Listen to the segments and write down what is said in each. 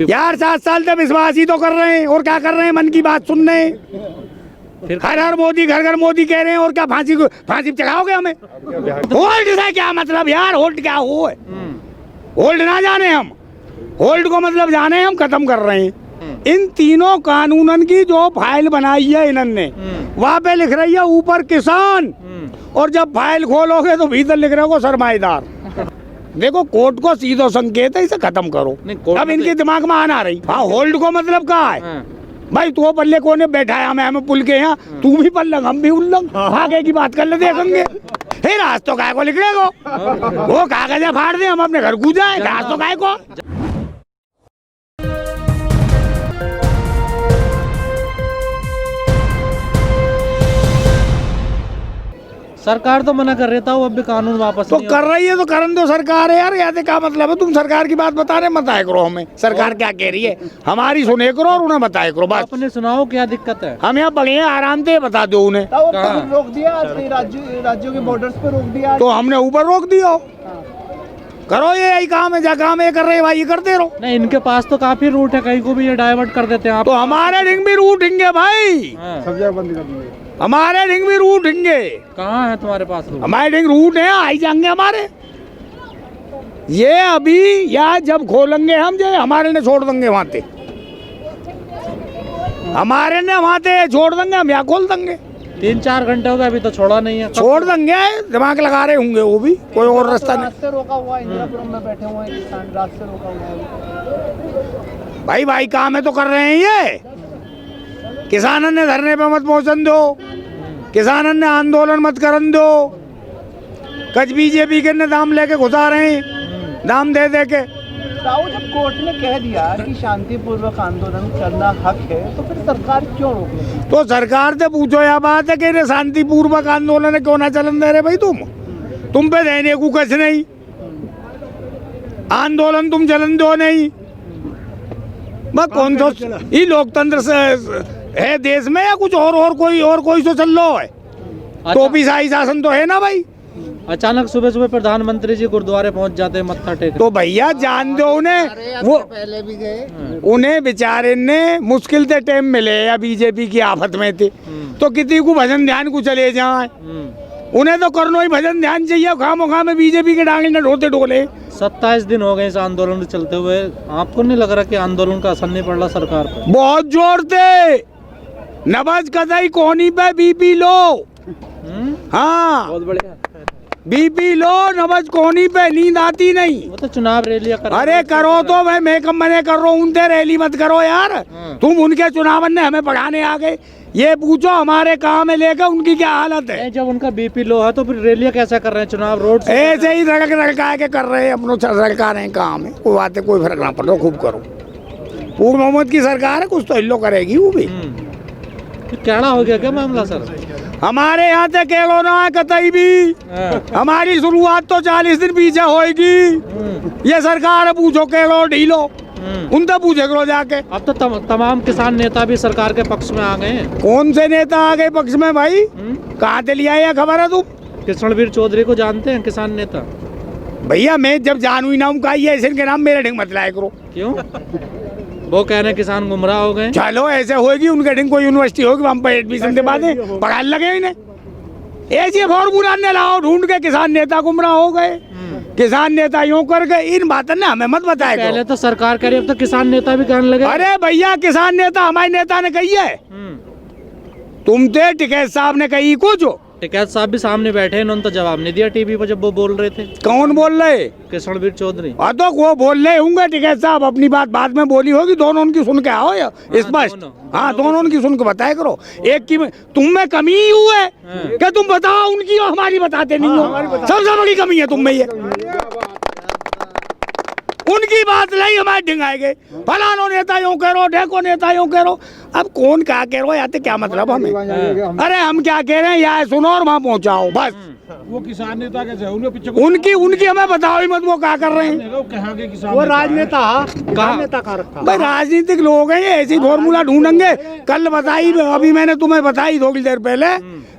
यार 7 साल से विश्वास ही तो कर रहे हैं, और क्या कर रहे हैं? मन की बात सुन रहे हैं। फिर हर मोदी घर मोदी कह रहे हैं, और क्या फांसी पे चढ़ाओगे हमें? होल्ड से क्या मतलब यार? होल्ड क्या हो? होल्ड ना जाने हम, होल्ड को मतलब जाने हम खत्म कर रहे हैं। इन तीनों कानूनन की जो फाइल बनाई है इन्होंने, वहाँ पे लिख रही है ऊपर किसान, और जब फाइल खोलोगे तो भीतर लिख रहे हो सरमाएदार। देखो कोर्ट को सीधो संकेत है, इसे खत्म करो। अब इनके दिमाग में आना रही। हाँ, होल्ड को मतलब क्या है भाई? तो पल्ले कोने बैठा है, हमें पुल के यहाँ, तू भी पल्लंग हम भी उल्लंग, आगे की बात कर ले देखेंगे। फिर आज तो काय को लिख रहे को वो कागज फाड़ दे, हम अपने घर कूद जाए, आज तो काय को। सरकार तो मना कर रही था, वो अब भी कानून वापस तो नहीं कर रही है तो करन दो सरकार है यार। याद क्या मतलब है? तुम सरकार की बात बता रहे, बताया करो हमें सरकार क्या कह रही है, हमारी सुने करो और उन्हें बताया करो बस। आपने सुनाओ क्या दिक्कत है? हम यहाँ बढ़िया आराम से बता दो उन्हें। रोक दिया राज्यों के बॉर्डर्स पे रोक दिया, तो हमने ऊपर रोक दिया। करो ये यही काम है, जा काम ये कर रहे भाई, ये करते रहो। नहीं, इनके पास तो काफी रूट है, कहीं को भी ये डाइवर्ट कर देते हैं आप। तो हमारे रिंग भी रूट हिंगे भाई, सब जगह बंद कर दिए। हमारे रिंग भी रूट हिंगे। कहाँ है तुम्हारे पास रूट? हमारे रिंग रूट है, आई जाएंगे हमारे। ये अभी या जब खोलेंगे हम, जो हमारे ने छोड़ देंगे वहां से, हमारे ने वहां से छोड़ देंगे, हम यहाँ खोल देंगे। 3-4 घंटे हो गए, अभी तो छोड़ा नहीं है। छोड़ देंगे, दिमाग लगा रहे होंगे वो भी, कोई और रास्ता नहीं। रास्ते रोका हुआ है, इंदिरापुरम में बैठे हुए हैं किसान, रास्ते रोका हुआ है। भाई काम है तो कर रहे हैं ये। किसानों ने धरने पे मत पहुंचन दो, किसानों ने आंदोलन मत करन दो। कच बीजेपी के ने दाम लेके घुसा रहे हैं, दाम दे दे के। ताऊ, जब कोर्ट ने कह दिया कि शांतिपूर्वक आंदोलन करना हक है, तो फिर सरकार क्यों रोक रही है? तो सरकार से पूछो यह बात है कि शांतिपूर्वक आंदोलन क्यों ना चलन दे रहे भाई? तुम पे देने को कुछ नहीं, आंदोलन तुम चलन दो नहीं। बस कौन तो ये लोकतंत्र से है देश में, या कुछ और कोई तो चल रहा है? टोपी शाही शासन तो है ना भाई। अचानक सुबह प्रधानमंत्री जी गुरुद्वारे पहुंच जाते हैं मत्था टेक। तो भैया जान दो उन्हें, वो पहले भी गए, उन्हें बेचारे ने मुश्किल से टाइम मिले या बीजेपी की आफत में थे, तो किसी को भजन ध्यान को चले जाए। उन्हें तो करनो ही भजन ध्यान चाहिए, खामोखा में बीजेपी के डांगे न ढोते ढोले। 27 दिन हो गए इस आंदोलन के चलते हुए, आपको नहीं लग रहा कि आंदोलन का असर नहीं पड़ रहा सरकार पर? बहुत जोर से नवाज कदाई कोनी पे बीपी लो। हाँ, बहुत बढ़िया। बीपी लो, नवाज कोनी पे, नींद आती नहीं। वो तो चुनाव रैलियां कर। अरे करो तो भाई, मैं कम मने कर रहा हूँ, उनसे रैली मत करो यार। तुम उनके चुनाव ने हमें पढ़ाने आ गए। ये पूछो हमारे काम में लेकर उनकी क्या हालत है। जब उनका बीपी लो है तो फिर रैलियां कैसा कर रहे हैं? चुनाव रोड ऐसे ही रड़का के कर रहे हैं, अपनों रड़का रहे हैं काम है। कोई बात है, कोई फर्क ना पड़ रहा, खूब करो। पूर्ण मोहम्मद की सरकार है, कुछ तो हिल्लो करेगी वो भी। क्या हो गया क्या मामला सर? हमारे यहाँ से केलो ना है कतई भी। हमारी शुरुआत तो 40 दिन पीछे होएगी। ये सरकार पूछो केलो ढीलो, उनसे पूछे करो जाके। अब तो तमाम किसान नेता भी सरकार के पक्ष में आ गए हैं। कौन से नेता आ गए पक्ष में भाई? कहाँ से लिया है खबर है तुम? कृष्णवीर चौधरी को जानते हैं, किसान नेता? भैया मैं जब जानू ही ना हूँ ऐसे इनके नाम मेरे ढंग मत लाया करो। क्यों? वो कह रहे हैं किसान गुमराह हो गए। चलो ऐसे होगी, उनके ढंग कोई यूनिवर्सिटी होगी, हम पे एडमिशन के बाद पढ़ाने लगे इन्हें। ऐसे फॉर्मूला ने लाओ ढूंढ के, किसान नेता गुमराह हो गए, किसान नेता यूं कर गए। इन बातों ने हमें मत बताया। पहले तो सरकार कह रही, अब तो किसान नेता भी कहने लगे। अरे भैया, किसान नेता हमारे नेता ने कही है, तुम थे टिकैत साहब ने कही कुछ? टिकैत साहब भी सामने बैठे, इन्होंने तो जवाब नहीं दिया टीवी पर जब वो बोल रहे थे। कौन बोल रहे? कृष्णवीर चौधरी। तो वो बोल रहे होंगे, टिकैत साहब अपनी बात बाद में बोली होगी, दोनों उनकी सुन के आओ या स्पष्ट। हाँ, दोनों उनकी सुन के बताया करो। एक की तुम में कमी ही हुई है क्या? तुम बताओ उनकी, हमारी बताते नहीं हो। सबसे बड़ी कमी है तुम में ये। उनकी बात नहीं हमारे ढिंगाए गए, फलानो नेता यूं कह रो, ढेको नेता यूं कह रो। अब कौन क्या कह रहा है, क्या मतलब हमें? अरे हम क्या कह रहे हैं, यहाँ सुनो और वहाँ पहुँचाओ बस। वो किसान नेता कैसे उनकी हमें बताओ ही मत, वो क्या कर रहे हैं? वो राजनेता का रखा भाई, राजनीतिक लोग हैं ये, ऐसी फॉर्मूला ढूंढेंगे। कल बताई, अभी मैंने तुम्हें बताई थोड़ी देर पहले,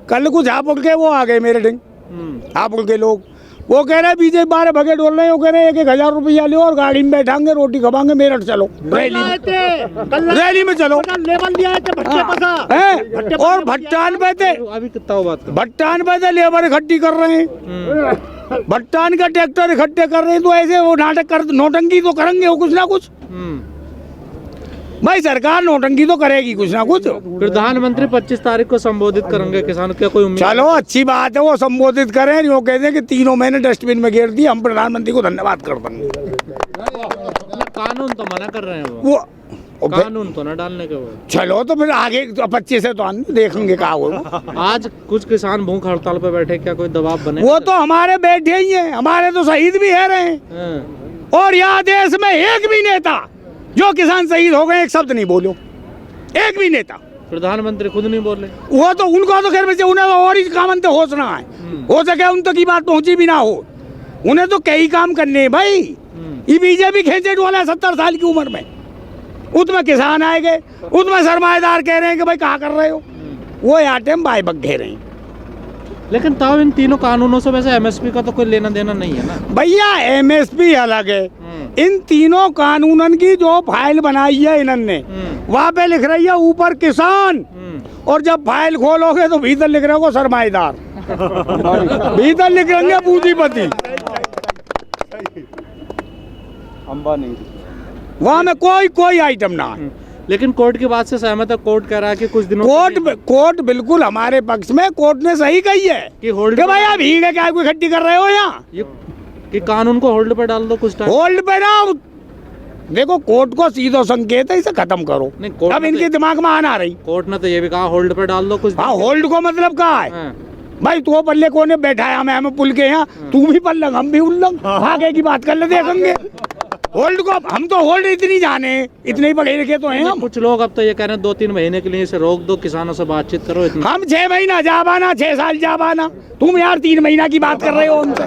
कल कुछ हापुड़ के वो आ गए मेरे ढंग, हापुड़ के लोग। वो कह रहे बीजेपी बारे भगे डोल रहे हैं, वो कह रहे 1,000 रुपया लो और गाड़ी में बैठाएंगे, रोटी खवाएंगे, मेरठ चलो रैली में चलो लेवल दिया हैं? और भट्टान पे थे, अभी कितना हो बात भट्टान पे थे लेबर इकट्ठी कर रहे हैं, भट्टान का ट्रैक्टर इकट्ठे कर रहे हैं, तो ऐसे वो नाटक कर, नौटंकी तो करेंगे वो कुछ ना कुछ। भाई सरकार नौटंकी तो करेगी कुछ ना कुछ। प्रधानमंत्री 25 तारीख को संबोधित करेंगे किसानों, क्या कोई उम्मीद? चलो अच्छी बात है, वो संबोधित करें, वो कहते हैं कि 3 महीने डस्टबिन में गिर दी, हम प्रधानमंत्री को धन्यवाद कर देंगे। कानून तो मना कर रहे हैं वो कानून तो ना डालने के वो। चलो तो फिर आगे 25 से तो देखेंगे क्या होगा। आज कुछ किसान भूख हड़ताल पे बैठे, क्या कोई दबाव बने? वो तो हमारे बैठे ही हैं, हमारे तो शहीद भी है रहे हैं। और यहाँ देश में एक भी नेता जो किसान शहीद हो गए एक शब्द नहीं बोलो, एक भी नेता। प्रधानमंत्री खुद नहीं बोले। वो तो उनको तो खैर बच्चे, उन्हें और ही काम अंत होना है, हो सके उन तक की बात पहुंची भी ना हो, उन्हें तो कई काम करने हैं भाई। ये बीजेपी खींचे वाला 70 साल की उम्र में, उसमें किसान आए गए, उसमें सरमाएदार कह रहे हैं कि भाई कहाँ कर रहे हो, वो आइटम बाई बग रहे हैं। लेकिन तब इन तीनों कानूनों से वैसे एमएसपी का तो कोई लेना देना नहीं है ना भैया। एमएसपी अलग है, इन तीनों कानूनन की जो फाइल बनाई है इन्होंने, वहाँ पे लिख रही है ऊपर किसान, और जब फाइल खोलोगे तो भीतर लिख रहे हो सरमाएदार, भीतर लिख रहे पूंजीपति, अंबानी। वहाँ में कोई आइटम ना है। लेकिन कोर्ट की बात से सहमत है? कोर्ट कह रहा है कि कुछ दिनों कोर्ट बिल्कुल हमारे पक्ष में, कोर्ट ने सही कही है कि होल्ड कि भाई आप भीड़ है क्या कोई इकट्ठी कर रहे हो यहाँ, कि कानून को होल्ड पे डाल दो कुछ टाइम। होल्ड पे ना, देखो कोर्ट को सीधो संकेत है, इसे खत्म करो। नहीं, अब इनके दिमाग में आना रही। कोर्ट ने तो ये भी कहा होल्ड पे डाल दो कुछ। हाँ, होल्ड को मतलब कहा है भाई, तू पल्ले कोने बैठाया हमें पुल के यहाँ, तू भी पल्लंग हम भी उल्लंग, आगे की बात कर ले देखेंगे। होल्ड को हम तो होल्ड इतनी जाने, इतने ही पढ़े लिखे तो हैं हम। कुछ लोग अब तो ये कह रहे हैं 2-3 महीने के लिए इसे रोक दो, किसानों से बातचीत करो। हम 6 महीना जाबाना, 6 साल जाबाना, तुम यार 3 महीना की बात कर रहे हो हमसे।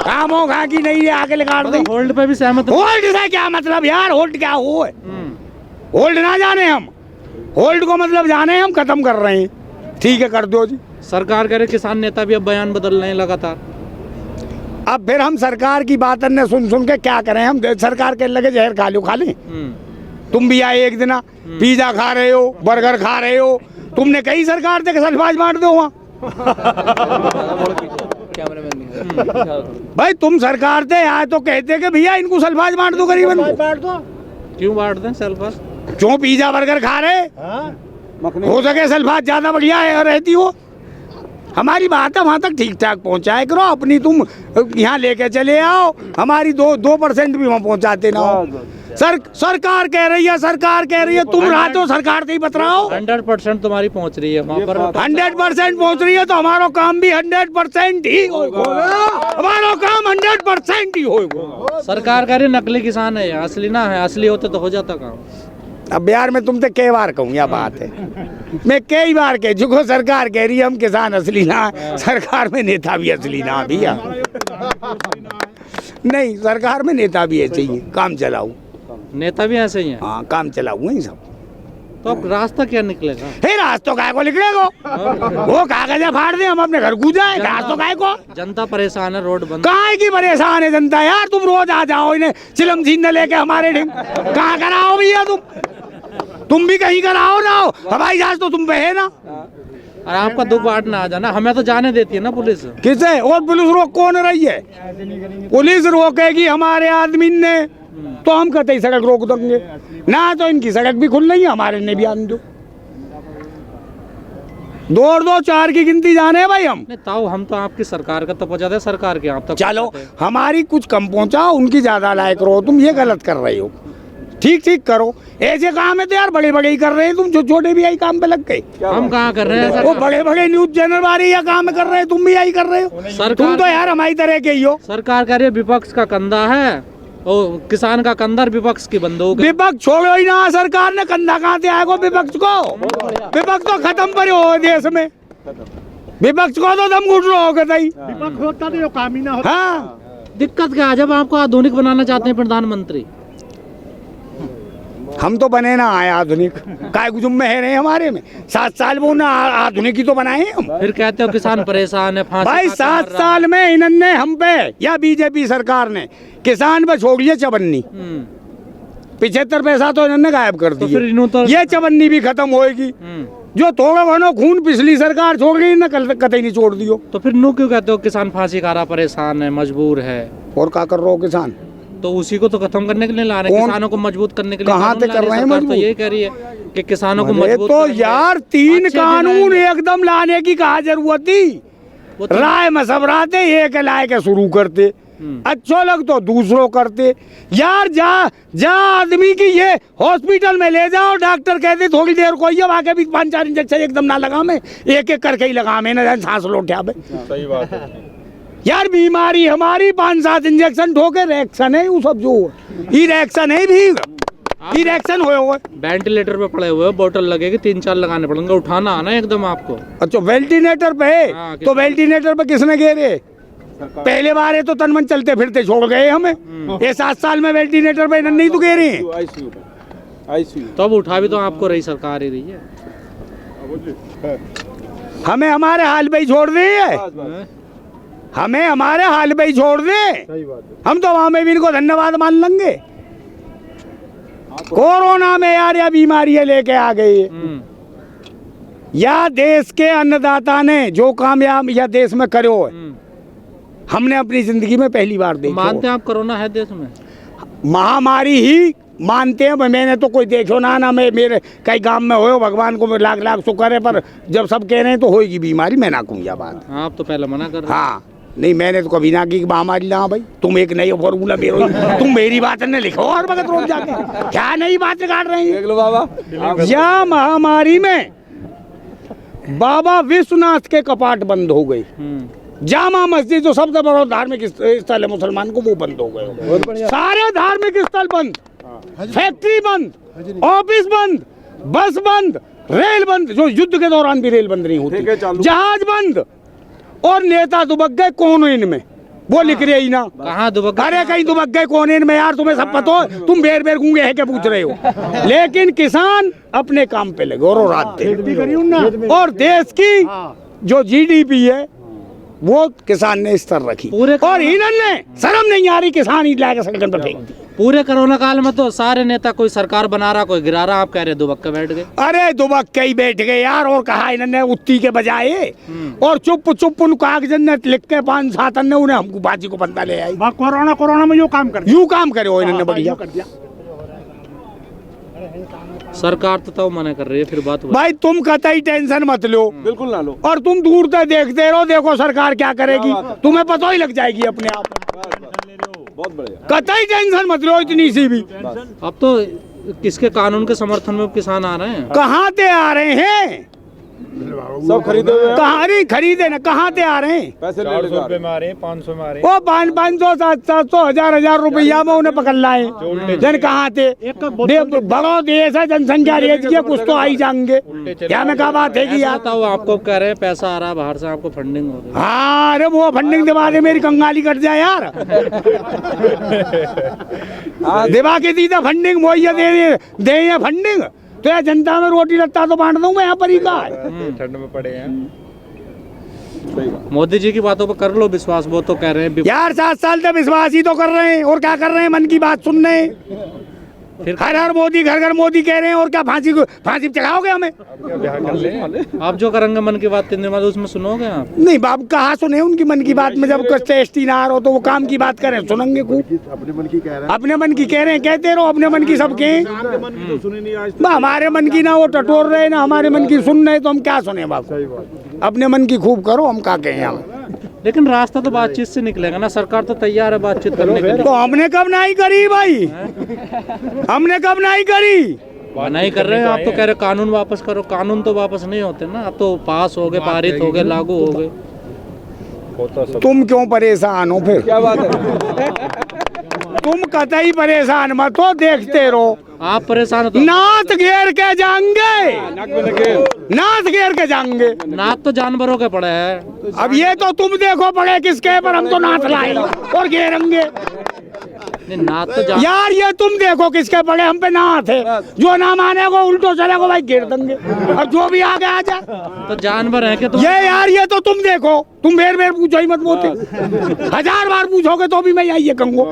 काम हो खा की नहीं है, आगे लगा दो। होल्ड पे भी सहमत? होल्ड से क्या मतलब यार, होल्ड क्या हो, होल्ड ना जाने हम, होल्ड को मतलब जाने हम खत्म कर रहे हैं। ठीक है, कर दो जी। सरकार कह रहे किसान नेता भी अब बयान बदल रहे हैं लगातार। अब फिर हम सरकार की बात ने सुन के क्या करें, हम सरकार के लगे जहर खा लो, खा लें। तुम भी आए एक दिन, पिज्जा खा रहे हो, बर्गर खा रहे हो, तुमने कई सरकार से सल्फाज बांट दो वहाँ। भाई तुम सरकार से आए तो कहते कि भैया इनको सल्फाज बांट दो, गरीबन को। क्यों बांट दें सल्फाज? क्यों पिज्जा बर्गर खा रहे, हो सके सल्फाज ज्यादा बढ़िया है रहती हो। हमारी बात है वहाँ तक ठीक ठाक पहुँचाए करो, अपनी तुम यहाँ लेके चले आओ, हमारी 2% भी वहाँ पहुँचाते ना हो। सरकार कह रही है, सरकार कह रही है, तुम रात हो सरकार से ही बतराओ। 100% तुम्हारी पहुँच रही है वहाँ पर। 100% पहुँच रही है तो हमारा काम भी 100% ही होगा, हमारा काम 100% ही होगा। सरकार कह रही नकली किसान है, असली ना है, असली होते तो हो जाता काम। अब बिहार में तुमसे कई बार कहूँ यह बात है, मैं कई बार कह चुको, सरकार कह रही है हम किसान असली ना, सरकार में नेता भी असली ना भैया। नहीं, सरकार में नेता भी ऐसे ही है, काम चलाऊ नेता भी ऐसे ही है। हाँ, काम चलाऊ ही सब। तो अब रास्ता क्या निकलेगा? हे रास्तों काय को निकलेगा, वो कागज फाड़ दे, हम अपने घर कूद जाए, रास्तों काय को। जनता परेशान है, रोड बंद। कहाँ की परेशान है जनता यार, तुम रोज आ जाओ इन्हें चिलम छीन लेके हमारे ढिंग, कहाँ कराओ भैया तुम भी कहीं कराओ ना हो, हवाई जहाज तो तुम पे है ना। और आपका दुख बांटना आ जाना, हमें तो जाने देती है ना पुलिस। किसे? और पुलिस रोक कौन रही है? पुलिस रोकेगी हमारे आदमी ने तो हम कतई सड़क रोक देंगे ना, तो इनकी सड़क भी खुल रही है, हमारे ने भी आने दो। 2-4 की गिनती जाने हैं भाई हम। ताऊ हम तो आपकी सरकार का तो पहुँचाते, सरकार के आप तक चलो हमारी कुछ कम पहुंचाओ, उनकी ज्यादा लायक रहो, तुम ये गलत कर रहे हो। ठीक करो, ऐसे काम है तो यार बड़े ही कर रहे हैं, तुम छोटे भी यही काम पे लग गए। हम कहाँ कर रहे हैं? वो बड़े न्यूज चैनल वाले यह काम कर रहे हैं, तुम भी यही कर रहे हो। तुम तो यार हमारी तरह के ही हो। सरकार कह रही है विपक्ष का कंधा है, और किसान का कंधा विपक्ष की बंदूक। विपक्ष छोड़ो ही ना, सरकार ने कंधा कहाँ से आएगा विपक्ष को? विपक्ष तो खत्म पर हो देश में, विपक्ष को तो दम घुट रहा होगा। विपक्ष होता तो काम ही ना होता। हाँ, दिक्कत क्या है जब आपको आधुनिक बनाना चाहते हैं प्रधानमंत्री? हम तो बने ना आए आधुनिक, काय जुम्मे है रहे हमारे में। 7 साल में उन्हें आधुनिक ही तो बनाए हम। फिर कहते हो किसान परेशान है, फांसी भाई खा के 7 मर रहा है। साल में इन्होंने हम पे या बीजेपी सरकार ने किसान पे छोड़ लिया चवन्नी। 75 पैसा तो इन्होंने गायब कर तो फिर दिया, तो ये चवन्नी भी खत्म होएगी। जो थोड़ा घनो खून पिछली सरकार छोड़ गई ना, कल कतई नहीं छोड़ दियो। तो फिर नो क्यों कहते हो किसान फांसी खा रहा, परेशान है, मजबूर है? और क्या कर रहे हो किसान? तो उसी को तो खत्म करने के लिए ला रहे हैं, कौन? किसानों को मजबूत करने के लिए कहाँ कानून से ला कर रहे हैं सरकार तो मजबूत? ये कह रही है कि किसानों को अरे मजबूत तो करेंगे। यार 3 अच्छे कानून दिन आएंगे। एकदम लाने की कहा जरूरत थी। वो तो- राय मशवराते एक लाए के शुरू करते, अच्छो लग तो दूसरों करते। यार जा आदमी की ये हॉस्पिटल में ले जाओ, डॉक्टर कहते थोड़ी देर को ये आके भी 5-4 इंजेक्शन एकदम ना लगा में, एक करके ही लगा में ना, सांस लो उठा। सही बात है। यार बीमारी हमारी 5-7 इंजेक्शन ठोके रिएक्शन है, वो सब जो ई रिएक्शन है भी ई रिएक्शन हुए। वेंटिलेटर पे पड़े हुए हो, बोतल लगेगी, 3-4 लगाने पड़ेंगे, उठाना आना एकदम आपको। अच्छा वेंटिलेटर पे है, हाँ, तो वेंटिलेटर पे किसने घेरे? पहले बार है तो तन मन चलते फिरते छोड़ गए हमें। ये 7 साल में वेंटिलेटर पे नहीं तो घेरे हैं। आईसीयू तो अब उठा भी तो आपको रही सरकार ही रही है। हमें हमारे हाल पे ही छोड़ दे, हमें हमारे हाल पे ही छोड़ दे। सही बात है। हम तो वहां में भी इनको धन्यवाद मान लेंगे। कोरोना में यार या बीमारियां लेके आ गई है, या देश के अन्नदाता ने जो कामयाब या देश में करो है, हमने अपनी जिंदगी में पहली बार तो देखी। मानते हैं आप कोरोना है देश में? महामारी ही मानते हैं। मैंने तो कोई देखो ना मैं मेरे कई गांव में हो, भगवान को लाख लाख शुक्र है, पर जब सब कह रहे हैं तो होगी बीमारी, मैं ना कहूँ यह बात। आप तो पहले मना कर रहे हाँ नहीं, मैंने तो कभी ना की कि महामारी ना भाई। तुम एक नई फॉर्मूला मेरो, तुम मेरी बात न लिखो और भगत रोज जाके क्या नई बात काट रहे हैं। देख लो बाबा, या महामारी में बाबा विश्वनाथ के कपाट बंद हो गए, जामा मस्जिद जो सबसे बड़ा धार्मिक स्थल है मुसलमान को, वो बंद हो गए। सारे धार्मिक स्थल बंद, फैक्ट्री बंद, ऑफिस बंद, बस बंद, रेल बंद, जो युद्ध के दौरान भी रेल बंद नहीं होती, जहाज बंद, और नेता दुबक गए कोने में, वो लिख रहे ही ना। कहाँ दुबक गए? अरे कहीं दुबक गए कोने में यार, तुम्हें सब पता हो, तुम बेर बेर गूंगे है के पूछ रहे हो। लेकिन किसान अपने काम पे लगे और रात दिन, और देश की जो जीडीपी है वो किसान ने इस तरह रखी, और इन्होंने शर्म नहीं आ रही, किसान ही लाके सड़क पर फेंक दी। पूरे कोरोना काल में तो सारे नेता कोई सरकार बना रहा, कोई गिरा रहा, आप कह रहे दुबक के बैठ गए। अरे दुबक के ही बैठ गए यार, और कहा इन्होंने उत्ती के बजाय, और चुप चुप उन कागज ने लिख के 5-7 ने उन्हें हमको बाजी को बंदा ले आई। कोरोना में यूं काम करे हो इन्होंने बढ़िया। सरकार तो मना कर रही है, फिर बात हुई। भाई तुम कतई टेंशन मत लो, बिल्कुल ना लो। और तुम दूर तक देखते रहो, देखो सरकार क्या करेगी, तुम्हें पता ही लग जाएगी अपने आप। बहुत बढ़िया। कतई टेंशन मत लो इतनी सी भी। अब तो किसके कानून के समर्थन में किसान आ रहे हैं? कहाँ से आ रहे हैं? सब खरीदे हुए हैं। कहाँ नहीं खरीदे ना, कहाँ से आ रहे हैं? पैसे ले लेकर। 400 रुपए मारे, 500 मारे। वो 500, 700, 1000 रुपया में उन्हें पकड़ लाए। जन कहाँ थे? बड़ो देश है, जनसंख्या रेज की, कुछ तो आई जाएंगे। क्या मैं कहा बात है कि यार, बताओ, आपको कह रहे हैं पैसा आ रहा बाहर से, आपको फंडिंग हो रही है। हाँ अरे वो फंडिंग दिवा दे, मेरी कंगाली कट जाए यार। दिवा के दी था फंडिंग, वो ये दे ये फंडिंग, तो यार जनता में रोटी लगता तो बांट दूं मैं यहाँ पर ही का। ठंड में पड़े हैं। मोदी जी की बातों पर कर लो विश्वास, वो तो कह रहे हैं यार 7 साल से विश्वास ही तो कर रहे हैं, और क्या कर रहे हैं? मन की बात सुन रहे हैं। फिर हर हर मोदी, घर घर मोदी कह रहे हैं, और क्या फांसी पे चढ़ाओगे हमें? ब्याह कर ले। आप जो करेंगे मन की बात 3 दिन बाद, उसमें सुनोगे आप? नहीं बाप, कहाँ सुने उनकी मन की बात में? जब कुछ टेस्टी ना आ रहा हो तो वो काम की बात करें, सुनेंगे खूब। अपने मन की कह रहे हैं, कहते रहो अपने मन की सबके। हमारे मन की ना वो टटोर रहे ना हमारे मन की सुन रहे, तो हम क्या सुने बाप? अपने मन की खूब करो, हम क्या कहें हम। लेकिन रास्ता तो बातचीत से निकलेगा ना, सरकार तो तैयार है बातचीत करने के लिए। तो हमने कब नहीं करी भाई? हमने कब नहीं करी? नहीं कर रहे हैं आप, तो कह रहे कानून वापस करो। कानून तो वापस नहीं होते ना, अब तो पास हो गए, पारित हो गए, लागू हो गए। तुम क्यों परेशान हो फिर? क्या बात है? तुम कतई परेशान मत हो, देखते रहो। आप परेशान हो तो नाथ घेर के जाएंगे, नाथ घेर के जाएंगे। नाथ तो जानवरों के पड़े हैं। अब ये तो तुम देखो पड़े किसके, पर हम तो नाथ लाए और घेरेंगे। ना तो जान यार ये तुम देखो किसके पड़े हम पे ना थे, जो ना माने को उल्टो चले को भाई घेर देंगे, और जो भी आगे आ जाए तो जानवर है कि तुम ये यार ये तो तुम देखो, तुम बेर बेर पूछो ही मत बोलते, 1000 बार पूछोगे तो भी मैं यही ये कहूँगा,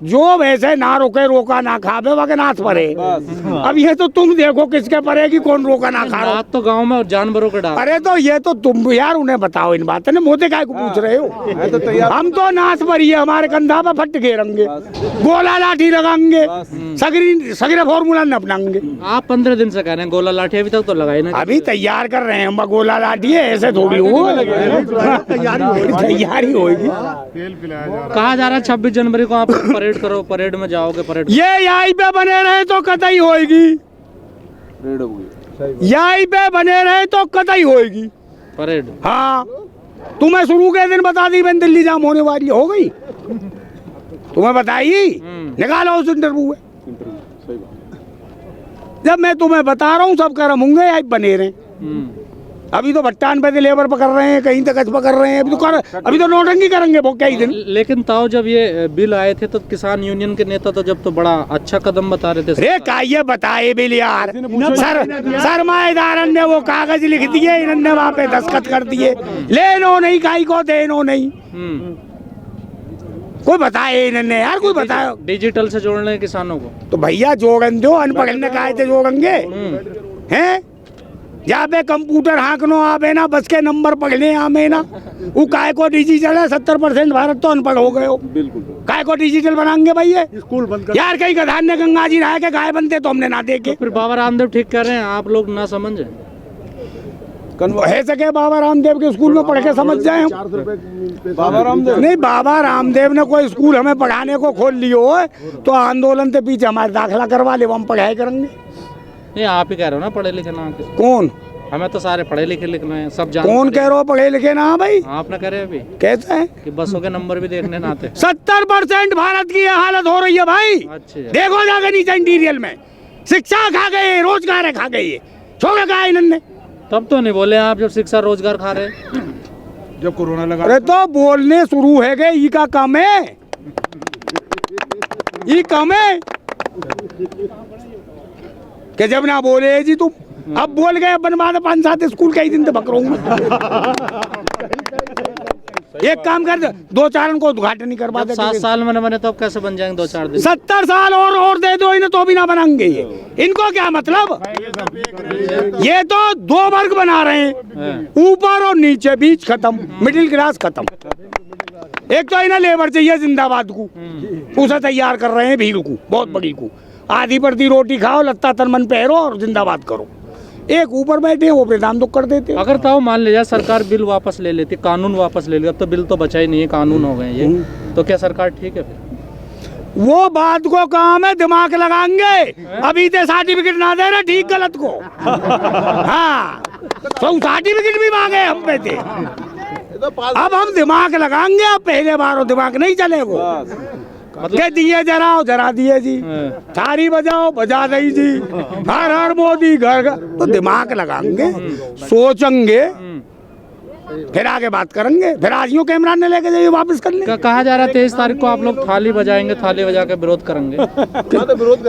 जो वैसे ना रोके रोका ना खावे वके नाथ परे। अब ये तो तुम देखो किसके परे कि कौन रोका ना खा रहा। रात तो गांव में जानवरों के डाल। अरे तो ये तो तुम यार उन्हें बताओ इन बातें, मोते काय को पूछ रहे हो। हम तो नाथ पर ही है, हमारे कंधा पे फट घेरेंगे, गोला लाठी लगाएंगे, सगरे फॉर्मूला न अपनाएंगे। आप 15 दिन से कह रहे हैं गोला लाठी, अभी तक तो लगाई ना। अभी तैयार कर रहे हैं हम, गोला लाठी है ऐसे थोड़ी हो, तैयारी होगी। कहा जा रहा है 26 जनवरी को आप परेड करो, परेड में जाओगे, परेड ये यहीं पे बने रहे तो कतई होएगी, यहीं पे बने रहे तो कतई होएगी परेड। हाँ तुम्हें शुरू के दिन बता दी मैं दिल्ली जाम होने वाली हो गई, तुम्हें बताई, निकालो उस इंटरव्यू में। जब मैं तुम्हें बता रहा हूँ सब कर्म होंगे या बने रहे। अभी तो भट्टान पे लेबर पकड़ रहे हैं, कहीं तक पकड़ रहे हैं, अभी तो नोटंकी करेंगे वो कई दिन। लेकिन ताऊ जब ये बिल आए थे तो किसान यूनियन के नेता तो जब तो बड़ा अच्छा कदम बता रहे थे। अरे का ये बताए बिल यार, सरमाएदारन ने वो कागज लिख दिए, इन्होंने वहाँ पे दस्तखत कर दिए, लेनो नहीं काई को देनो नहीं, कोई बताए इन्होंने यार, कोई बताओ। डिजिटल से जोड़ने किसानों को तो भैया जोड़न दो, अनपढ़ ने कहा थे जोड़ेंगे हैं, जहाँ पे कंप्यूटर हाँकनो आवे ना, बस के नंबर पढ़ने आवे ना, वो काय को डिजिटल है। 70% भारत तो अनपढ़ हो गए हो, काय को डिजिटल बनाएंगे भैया स्कूल बंद कर। यार कहीं गधान ने गंगा जी नहा के गाय बनते तो हमने ना देखे। फिर बाबा रामदेव ठीक कर रहे हैं, आप लोग ना समझे। है सके बाबा रामदेव के स्कूल में पढ़ के समझ जाए हम। बाबा रामदेव नहीं, बाबा रामदेव ने कोई स्कूल हमें पढ़ाने को खोल लियो है तो आंदोलन के पीछे हमारे दाखिला करवा ले, वो हम पढ़ाई करेंगे। नहीं आप ही कह रहे हो ना पढ़े लिखे ना। कौन? हमें तो सारे पढ़े लिखे लिखना है, सब जान। कौन कह रहे हो पढ़े लिखे ना भाई? आपने कह रहे अभी कैसे है कि बसों के नंबर भी देखने ना आते। 70% भारत की ये हालत हो रही है भाई। अच्छा देखो जाके नीचे इंटीरियल में, शिक्षा खा गए, रोजगार खा गई, छोड़ कहा इन्होंने। तब तो नहीं बोले आप जब शिक्षा रोजगार खा रहे, जब कोरोना लगा। अरे तो बोलने शुरू है गए, ई का कम है, ई कम है कि जब ना बोले जी तुम, अब बोल गए बनवा 5-7 स्कूल कई दिन तो बकरूंगा। एक काम कर, 2-4 को उद्घाटन नहीं करवा दे। 7 साल में न बने तो अब कैसे बन जाएंगे 2-4 दिन? 70 साल और दे दो इन्हें तो भी ना बनाएंगे ये। इनको क्या मतलब, ये तो 2 वर्ग बना रहे हैं, ऊपर और नीचे, बीच खत्म, मिडिल क्लास खत्म। एक तो इन्हें लेबर चाहिए जिंदाबाद को, उसे तैयार कर रहे हैं भीड़ को, बहुत बड़ी को। आधी पड़ती रोटी खाओ, लत्ता तन मन पहरो और जिंदाबाद करो। एक ऊपर बैठे वो बेदाम दुख कर देते। अगर तो मान लीजिए सरकार बिल वापस ले लेती, कानून वापस ले लिया, अब तो बिल तो बचा ही नहीं है, कानून हो गए ये, तो क्या सरकार ठीक है फिर? वो बात को काम है, दिमाग लगाएंगे। अभी तो सर्टिफिकेट ना दे रहे ठीक गलत को। हाँ तो सर्टिफिकेट भी मांगे हम पे थे, अब हम दिमाग लगाएंगे। अब पहले बार दिमाग नहीं चलेगा, मतलब दिए जराओ जरा दिए जी, थारी बजाओ बजा दी जी, हर हर मोदी घर घर। तो दिमाग लगाएंगे, सोचेंगे, फिर आगे बात करेंगे। फिर आज यूं कैमरा ने लेके जाइए वापस कर ले। कहा जा रहा है 23 तारीख को आप लोग थाली बजाएंगे, थाली बजा के विरोध करेंगे।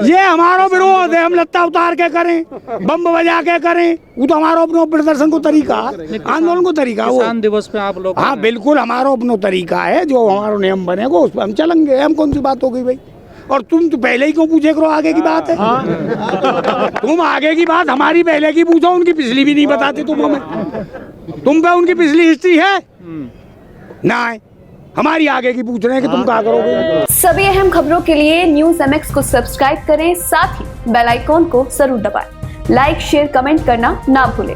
ये हमारा विरोध है, हम लत्ता उतार के करें, बम बजा के करें, वो तो हमारा अपना प्रदर्शन को तरीका, आंदोलन को तरीका। किसान दिवस पे आप लोग, हाँ बिल्कुल हमारा अपना तरीका है, जो हमारा नियम बनेगा उस पर हम चलेंगे। हम कौन सी बात हो गई भाई? और तुम तो पहले ही क्यों पूछे करो आगे की बात है? तुम आगे की बात हमारी पहले की पूछो, उनकी पिछली भी नहीं बताते तुम हमें। तुम पे उनकी पिछली हिस्ट्री है ना? हमारी आगे की पूछ रहे हैं कि तुम क्या करोगे। सभी अहम खबरों के लिए न्यूज़ MX को सब्सक्राइब करें, साथ ही बेल आइकॉन को जरूर दबाएं। लाइक शेयर कमेंट करना ना भूलें।